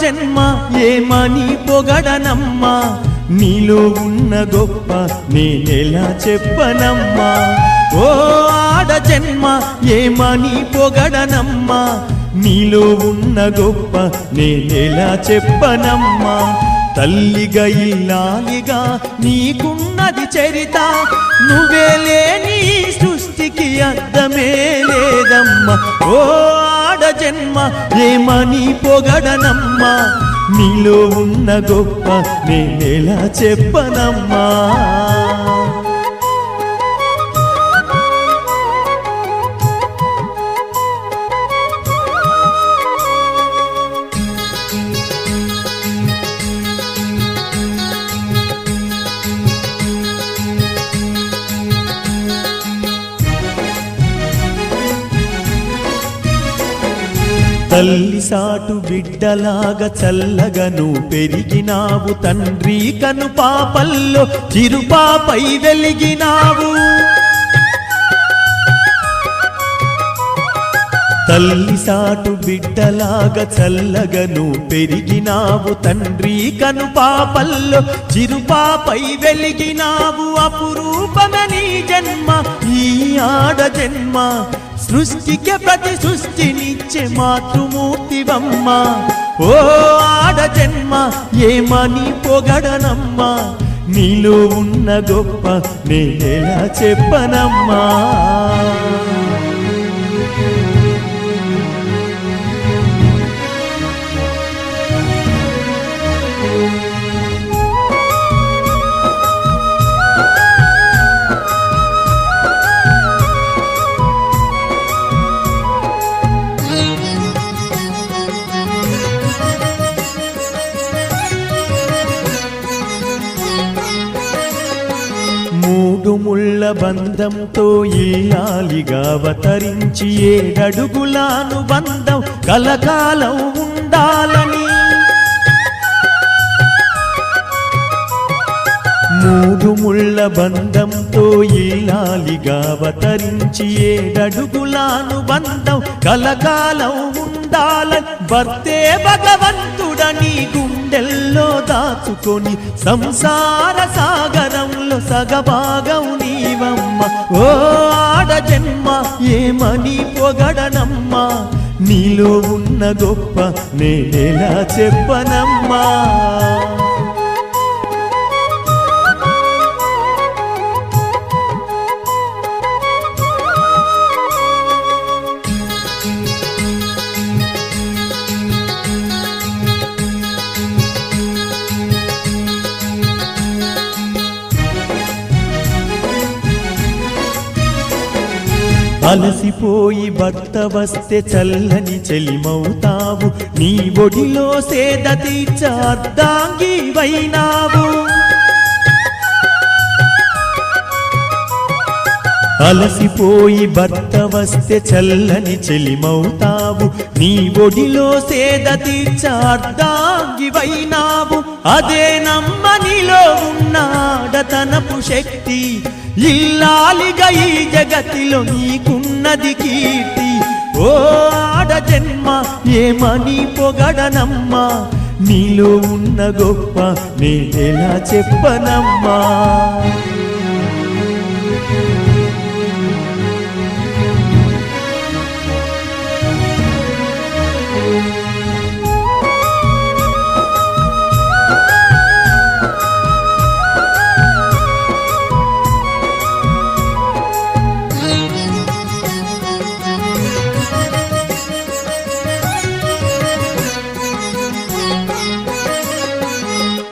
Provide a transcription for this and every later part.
జన్మ ఏమని పొగడనమ్మా, నీలో ఉన్న గొప్ప నేనెలా చెప్పనమ్మా. ఓ ఆడ జన్మ ఏమని పొగడనమ్మా, నీలో ఉన్న గొప్ప నేనెలా చెప్పనమ్మా. తల్లిగా ఇల్లాలిగా నీకున్నది చరిత, నువ్వే లేని సృష్టికి అర్థమే లేదమ్మా. ఓ ఆడ జన్మ ఏమని పొగడనమ్మా, నీలో ఉన్న గొప్ప నేనెలా చెప్పనమ్మా. తల్లి సాటు బిడ్డలాగా చల్లగను పెరిగినావు, తండ్రి కను పాపల్లో చిరుపాపై వెలిగినావు. తల్లి సాటు బిడ్డలాగా చల్లగను పెరిగినావు, తండ్రి కను పాపల్లో చిరుపాపై వెలిగినావు. అపురూపమని జన్మ ఈ ఆడ జన్మ, సృష్టికి ప్రతి సృష్టినిచ్చే మాతృమూర్తివమ్మ. ఓ ఆడ జన్మ ఏమని పొగడనమ్మా, నీలో ఉన్న గొప్ప నేనెలా చెప్పనమ్మా. మూడు ముళ్ళ బంధంతో ఇల్లాలిగా అవతరించి 7 అడుగుల అనుబంధం కలకాలం ఉండాలని. మూడు ముళ్ళ బంధంతో ఇల్లాలిగా అవతరించి 7 అడుగుల అనుబంధం కలకాలం ఉండాలని. భర్తే భగవంతుడని గుండెల్లో దాచుకొని సంసార సాగరంలో సగభాగం నీవమ్మ. ఓ ఆడ జన్మ ఏమని పొగడనమ్మా, నీలో ఉన్న గొప్ప నేనెలా చెప్పనమ్మా. అలసిపోయి భర్త వస్తే చల్లని చెలిమవుతావు, నీ ఒడిలో సేద తీర్చ అర్ధాంగివైనావు. అలసిపోయి భర్త వస్తే చల్లని చెలిమవుతావు, నీ ఒడిలో సేద తీర్చ అర్ధాంగివైనావు. అదే నమ్మనిలో ఉన్న ఆడతనపు శక్తి, ఇల్లాలిగా ఈ జగతిలో నీకున్నది కీర్తి. ఓ ఆడ జన్మ ఏమని పొగడనమ్మా, నీలో ఉన్న గొప్ప నేనెలా చెప్పనమ్మా.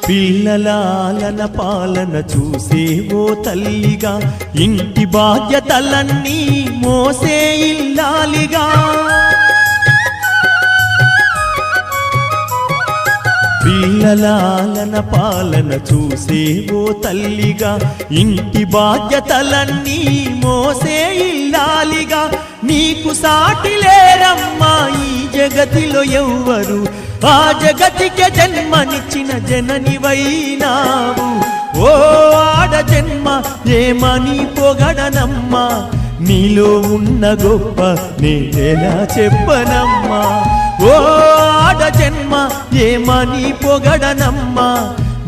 పిల్లలాలన పాలన చూసేవో తల్లిగా, ఇంటి బాధ్యతలన్నీ మోసే ఇల్లాలిగా. పిల్లలాలన పాలన చూసేవో తల్లిగా, ఇంటి బాధ్యతలన్నీ మోసే ఇల్లాలిగా. నీకు సాటి లేరమ్మా ఈ జగతిలో ఎవ్వరు, ఆ జగతికి జన్మనిచ్చిన జననివైనావు. ఓ ఆడ జన్మ ఏమని పొగడనమ్మా, నీలో ఉన్న గొప్ప నేనెలా చెప్పనమ్మా. ఓ ఆడ జన్మ ఏమని పొగడనమ్మా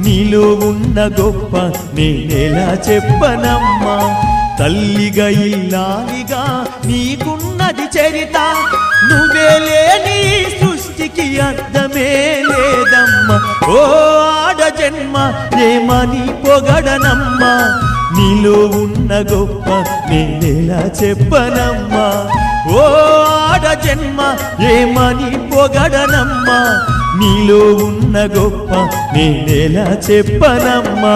నీలో ఉన్న గొప్ప నేనెలా చెప్పనమ్మా తల్లిగా ఇల్లాలిగా నీకున్నది చరిత నువ్వే లేని సృష్టికి అర్థమే లేదమ్మా ఓ ఆడ జన్మ ఏమని పొగడనమ్మా నీలో ఉన్న గొప్ప నేనెలా చెప్పనమ్మా ఓ ఆడ జన్మ ఏమని పొగడనమ్మా నీలో ఉన్న గొప్ప నేనెలా చెప్పనమ్మా